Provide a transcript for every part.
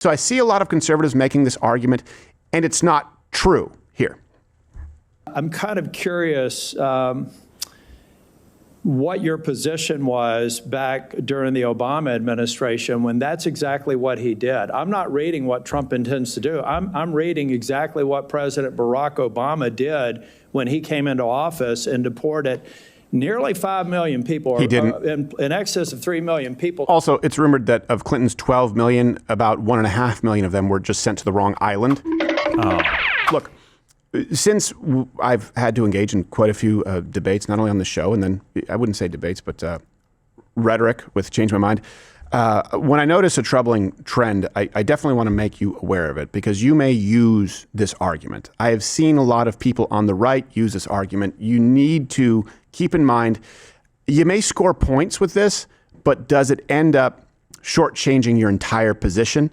So I see a lot of conservatives making this argument, and it's not true here. I'm kind of curious what your position was back during the Obama administration when that's exactly what he did. I'm not reading what Trump intends to do. I'm reading exactly what President Barack Obama did when he came into office and deported nearly 5 million people, He didn't. In excess of 3 million people. Also, it's rumored that of Clinton's 12 million, about 1.5 million of them were just sent to the wrong island. Look, since I've had to engage in quite a few debates, not only on the show, and then I wouldn't say debates, but rhetoric with Change My Mind, when I notice a troubling trend, I definitely want to make you aware of it because you may use this argument. I have seen a lot of people on the right use this argument. You need to keep in mind, you may score points with this, but does it end up shortchanging your entire position?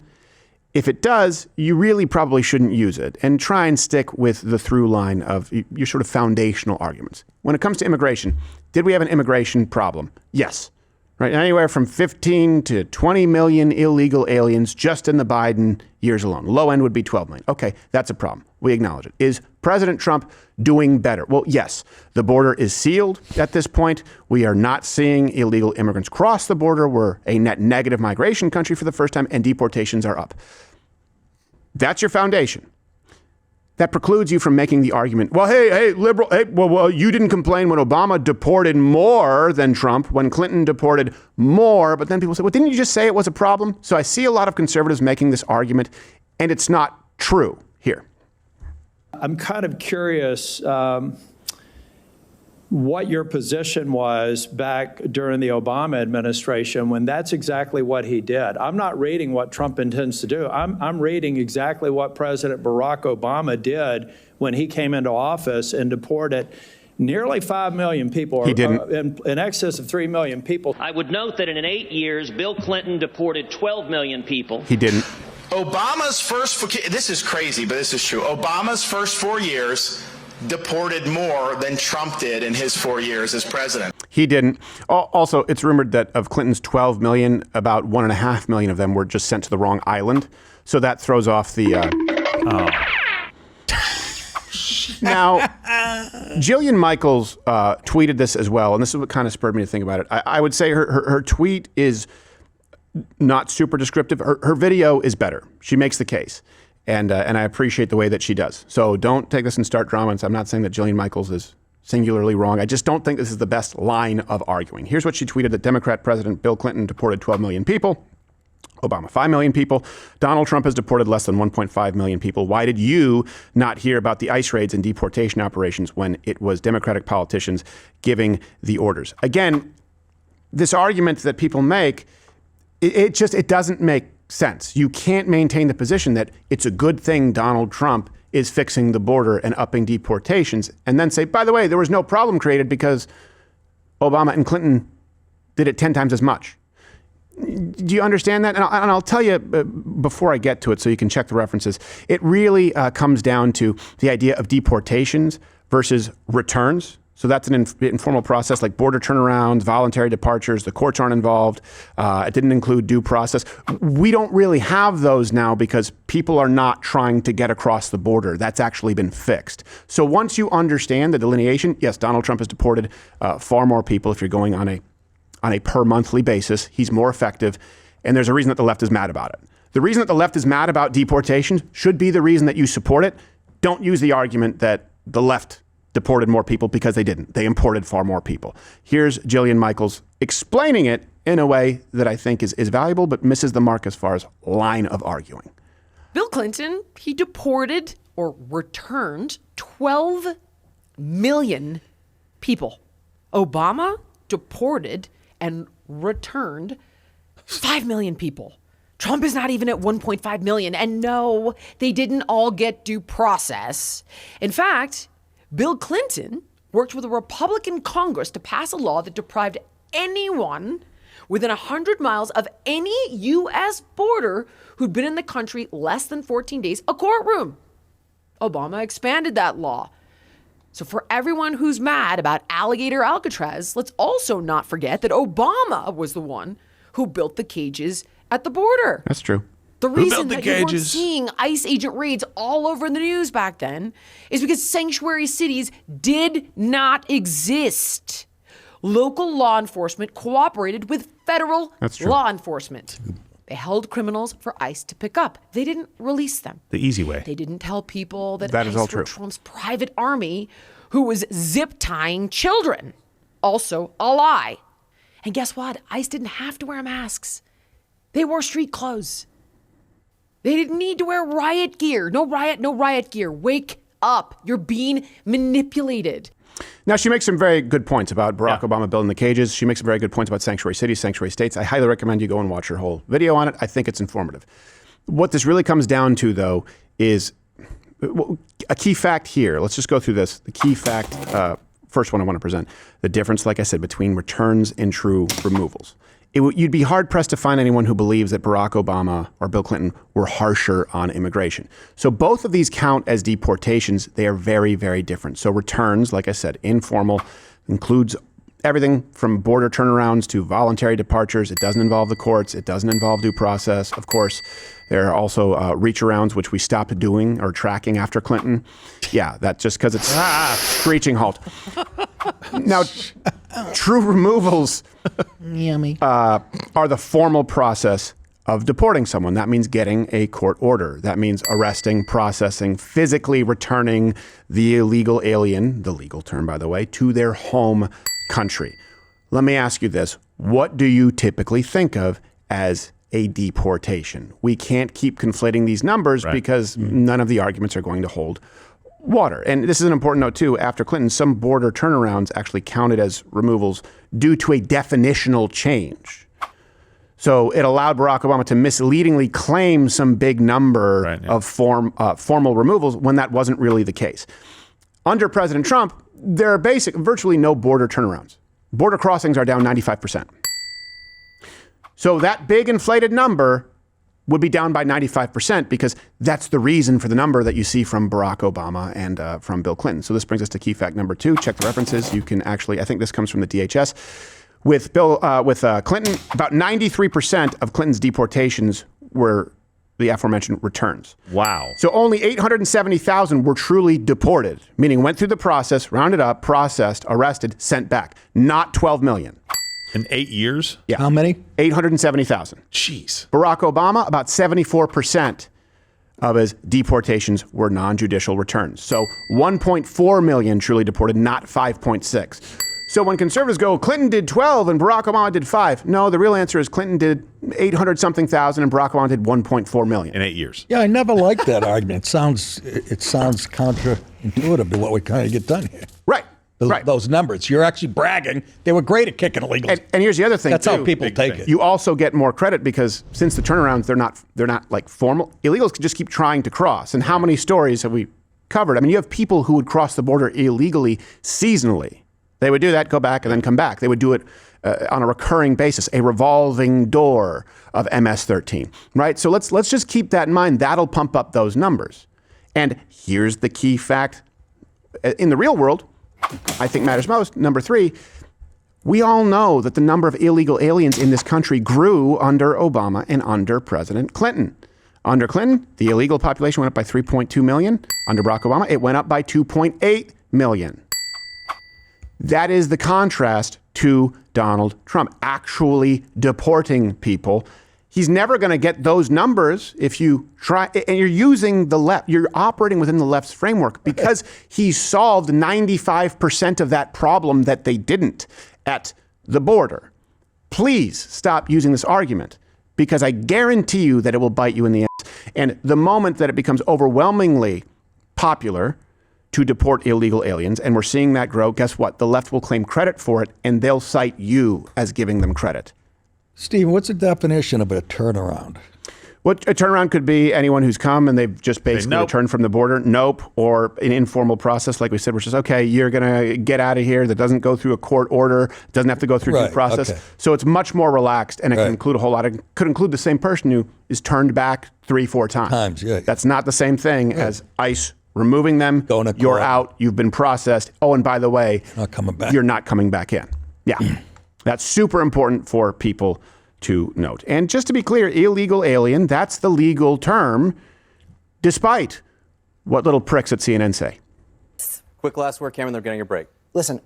If it does, you really probably shouldn't use it and try and stick with the through line of your sort of foundational arguments. When it comes to immigration, did we have an immigration problem? Yes. Right, anywhere from 15 to 20 million illegal aliens just in the Biden years alone. Low end would be 12 million. Okay, that's a problem. We acknowledge it. Is President Trump doing better? Well, yes. The border is sealed at this point. We are not seeing illegal immigrants cross the border. We're a net negative migration country for the first time, and deportations are up. That's your foundation. That precludes you from making the argument, well, hey, liberal, well, you didn't complain when Obama deported more than Trump, when Clinton deported more. But then people say, well, didn't you just say it was a problem? So I see a lot of conservatives making this argument, and it's not true here. I'm kind of curious what your position was back during the Obama administration when that's exactly what he did. I'm not reading what Trump intends to do. I'm reading exactly what President Barack Obama did when he came into office and deported nearly 5 million people, He didn't. In excess of 3 million people. I would note that in 8 years, Bill Clinton deported 12 million people. He didn't. Obama's this is crazy, but this is true. Obama's first 4 years deported more than Trump did in his 4 years as president. He didn't. Also, it's rumored that of Clinton's 12 million, about 1.5 million of them were just sent to the wrong island. So that throws off the... Now, Jillian Michaels tweeted this as well, and this is what kind of spurred me to think about it. I would say her tweet is not super descriptive. Her video is better. She makes the case. And I appreciate the way that she does. So don't take this and start dramas. I'm not saying that Jillian Michaels is singularly wrong. I just don't think this is the best line of arguing. Here's what she tweeted: that Democrat President Bill Clinton deported 12 million people. Obama, 5 million people. Donald Trump has deported less than 1.5 million people. Why did you not hear about the ICE raids and deportation operations when it was Democratic politicians giving the orders? Again, this argument that people make, it doesn't make sense. You can't maintain the position that it's a good thing Donald Trump is fixing the border and upping deportations and then say, by the way, there was no problem created because Obama and Clinton did it 10 times as much. Do you understand that? And I'll tell you before I get to it so you can check the references. It really comes down to the idea of deportations versus returns. So that's an informal process like border turnarounds, voluntary departures. The courts aren't involved. It didn't include due process. We don't really have those now because people are not trying to get across the border. That's actually been fixed. So once you understand the delineation, yes, Donald Trump has deported far more people if you're going on a per monthly basis. He's more effective. And there's a reason that the left is mad about it. The reason that the left is mad about deportations should be the reason that you support it. Don't use the argument that the left deported more people because they didn't. They imported far more people. Here's Jillian Michaels explaining it in a way that I think is valuable, but misses the mark as far as line of arguing. Bill Clinton, he deported or returned 12 million people. Obama deported and returned 5 million people. Trump is not even at 1.5 million. And no, they didn't all get due process. In fact, Bill Clinton worked with a Republican Congress to pass a law that deprived anyone within 100 miles of any U.S. border who'd been in the country less than 14 days a courtroom. Obama expanded that law. So for everyone who's mad about Alligator Alcatraz, let's also not forget that Obama was the one who built the cages at the border. That's true. The reason built the that you weren't cages? seeing ICE agent raids all over the news back then is because sanctuary cities did not exist. Local law enforcement cooperated with federal law enforcement. They held criminals for ICE to pick up. They didn't release them. The easy way. They didn't tell people that That is ICE all true. were Trump's private army who was zip-tying children. Also a lie. And guess what? ICE didn't have to wear masks. They wore street clothes. They didn't need to wear riot gear. No riot gear. Wake up. You're being manipulated. Now, she makes some very good points about Barack Obama building the cages. She makes some very good points about sanctuary cities, sanctuary states. I highly recommend you go and watch her whole video on it. I think it's informative. What this really comes down to, though, is a key fact here. Let's just go through this. The key fact, first one I want to present, the difference, like I said, between returns and true removals. You'd be hard-pressed to find anyone who believes that Barack Obama or Bill Clinton were harsher on immigration. So both of these count as deportations. They are very, very different. So returns, like I said, informal, includes everything from border turnarounds to voluntary departures. It doesn't involve the courts. It doesn't involve due process. Of course, there are also reach-arounds, which we stopped doing or tracking after Clinton. Yeah, that's just because it's screeching halt. Now, true removals are the formal process of deporting someone. That means getting a court order. That means arresting, processing, physically returning the illegal alien, the legal term, by the way, to their home country. Let me ask you this. What do you typically think of as a deportation? We can't keep conflating these numbers because none of the arguments are going to hold water. And this is an important note, too. After Clinton, some border turnarounds actually counted as removals due to a definitional change. So it allowed Barack Obama to misleadingly claim some big number of formal removals when that wasn't really the case. Under President Trump, there are virtually no border turnarounds. Border crossings are down 95%. So that big inflated number would be down by 95% because that's the reason for the number that you see from Barack Obama and from Bill Clinton. So this brings us to key fact number 2. Check the references. You can actually, I think this comes from the DHS. With Clinton, about 93% of Clinton's deportations were the aforementioned returns. Wow. So only 870,000 were truly deported, meaning went through the process, rounded up, processed, arrested, sent back. Not 12 million. In 8 years? Yeah. How many? 870,000. Jeez. Barack Obama, about 74% of his deportations were non-judicial returns. So 1.4 million truly deported, not 5.6. So when conservatives go, Clinton did 12 and Barack Obama did 5. No, the real answer is Clinton did 800-something thousand and Barack Obama did 1.4 million. In 8 years. Yeah, I never liked that argument. It sounds counterintuitive to what we kind of get done here. Right. Those numbers. You're actually bragging. They were great at kicking illegals. And here's the other thing, That's too. how people take it. You also get more credit because since the turnarounds, they're not like formal. Illegals can just keep trying to cross. And how many stories have we covered? I mean, you have people who would cross the border illegally seasonally. They would do that, go back, and then come back. They would do it on a recurring basis, a revolving door of MS-13, right? So let's just keep that in mind. That'll pump up those numbers. And here's the key fact. In the real world, I think matters most. Number 3, we all know that the number of illegal aliens in this country grew under Obama and under President Clinton. Under Clinton, the illegal population went up by 3.2 million. Under Barack Obama, it went up by 2.8 million. That is the contrast to Donald Trump actually deporting people. He's never going to get those numbers if you try, and you're using the left, you're operating within the left's framework because he solved 95% of that problem that they didn't at the border. Please stop using this argument because I guarantee you that it will bite you in the ass. And the moment that it becomes overwhelmingly popular to deport illegal aliens, and we're seeing that grow, guess what? The left will claim credit for it, and they'll cite you as giving them credit. Steve, what's the definition of a turnaround? What a turnaround could be anyone who's come and they've just basically returned from the border. Nope. Or an informal process, like we said, which is, okay, you're going to get out of here. That doesn't go through a court order. Doesn't have to go through due process. Okay. So it's much more relaxed, and it can include a whole lot. It could include the same person who is turned back 3-4 times. That's not the same thing as ICE removing them. You're out. You've been processed. Oh, and by the way, not coming back. You're not coming back in. Yeah. That's super important for people to note. And just to be clear, illegal alien, that's the legal term, despite what little pricks at CNN say. Quick last word, Cameron, they're getting a break. Listen,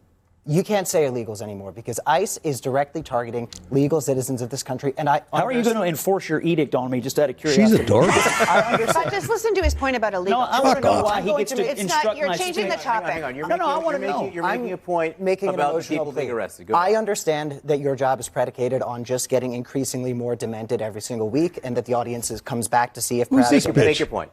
you can't say illegals anymore because ICE is directly targeting legal citizens of this country. And how are you going to enforce your edict on me, just out of curiosity? She's adorable. But just listen to his point about illegal. No, I want to know why he gets to it's instruct not, you're my changing the speech. topic. Hang on. You're making a point making an about the emotional people being plea. arrested. Go ahead. I understand that your job is predicated on just getting increasingly more demented every single week and that the audience comes back to see if Who's this perhaps... bitch? Make your point.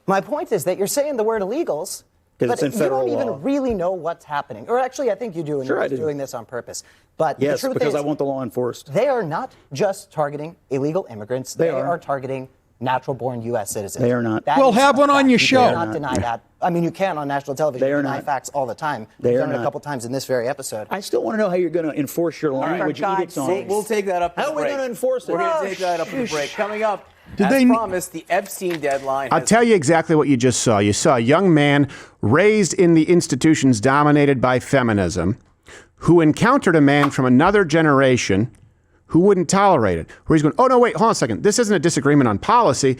My point is that you're saying the word illegals, but it's in you federal don't law. even really know what's happening. Or actually, I think you do, and Sure, you're I do. doing this on purpose. But Yes, the truth because is, I want the law enforced. they are not just targeting illegal immigrants. They They are. are targeting natural-born U.S. citizens. They are not. That Well, is have a one on fact. your You show. cannot deny that. I mean, you can on national television. They are deny not. facts all the time. They You've are done it a not. couple times in this very episode. I still want to know how you're going to enforce your language God's edicts on sakes. me. We'll take that up. How are we going to enforce it? We're going to take that up at the break. Coming up, Did as they- promised, the Epstein deadline. I'll tell you exactly what you just saw. You saw a young man raised in the institutions dominated by feminism who encountered a man from another generation who wouldn't tolerate it. Where he's going, oh, no, wait, hold on a second. This isn't a disagreement on policy.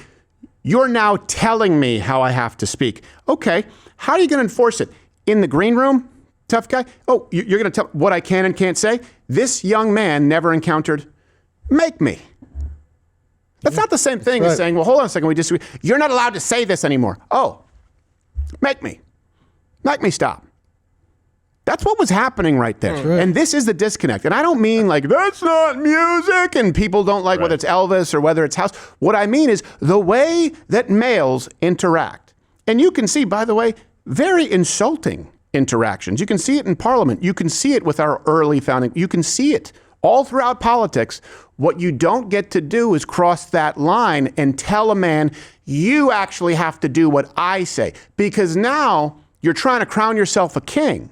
You're now telling me how I have to speak. Okay, how are you going to enforce it? In the green room, tough guy? Oh, you're going to tell what I can and can't say? This young man never encountered, make me. That's not the same thing as right. saying, well, hold on a second, we disagree. You're not allowed to say this anymore. Oh, make me. Make me stop. That's what was happening right there. right. And this is the disconnect. And I don't mean like, that's not music, and people don't like whether it's Elvis or whether it's house. What I mean is the way that males interact. And you can see, by the way, very insulting interactions. You can see it in Parliament. You can see it with our early founding. You can see it all throughout politics. What you don't get to do is cross that line and tell a man, you actually have to do what I say. Because now you're trying to crown yourself a king.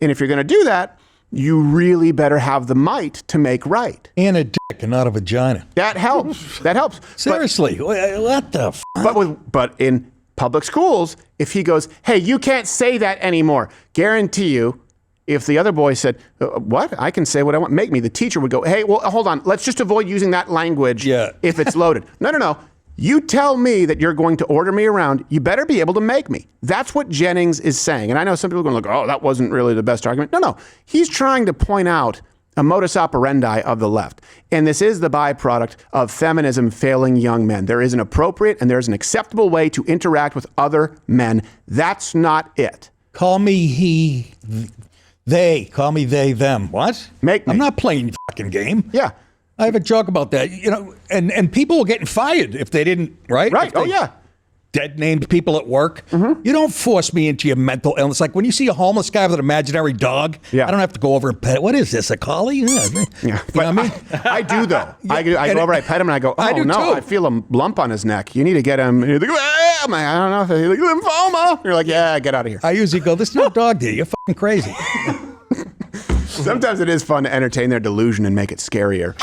And if you're going to do that, you really better have the might to make right. And a dick and not a vagina. That helps. That helps. Seriously, what the f? But in public schools, if he goes, hey, you can't say that anymore, guarantee you, if the other boy said, what? I can say what I want. Make me. The teacher would go, hey, well, hold on. Let's just avoid using that language if it's loaded. No. You tell me that you're going to order me around. You better be able to make me. That's what Jennings is saying. And I know some people are going to look, oh, that wasn't really the best argument. No. He's trying to point out a modus operandi of the left. And this is the byproduct of feminism failing young men. There is an appropriate and there's an acceptable way to interact with other men. That's not it. Call me he, they. Call me they, them. What? Make me. I'm not playing your fucking game. Yeah. I have a joke about that. You know, and people were getting fired if they didn't, right? Right. If they Oh, yeah. Dead named people at work. You don't force me into your mental illness. Like when you see a homeless guy with an imaginary dog, Yeah. I don't have to go over and pet it. What is this, a collie? Yeah. You know what I mean? I do, though. I go over, I pet him, and I go, oh, I do no, too. I feel a lump on his neck. You need to get him. And he's like, I'm like, I don't know. He's like, lymphoma. You're like, yeah, get out of here. I usually go, this is no dog deal. You're fucking crazy. Sometimes it is fun to entertain their delusion and make it scarier.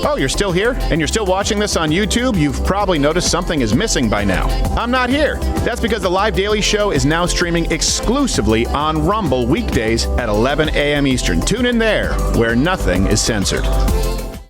Oh, you're still here? And you're still watching this on YouTube? You've probably noticed something is missing by now. I'm not here. That's because the Live Daily Show is now streaming exclusively on Rumble weekdays at 11 a.m. Eastern. Tune in there, where nothing is censored.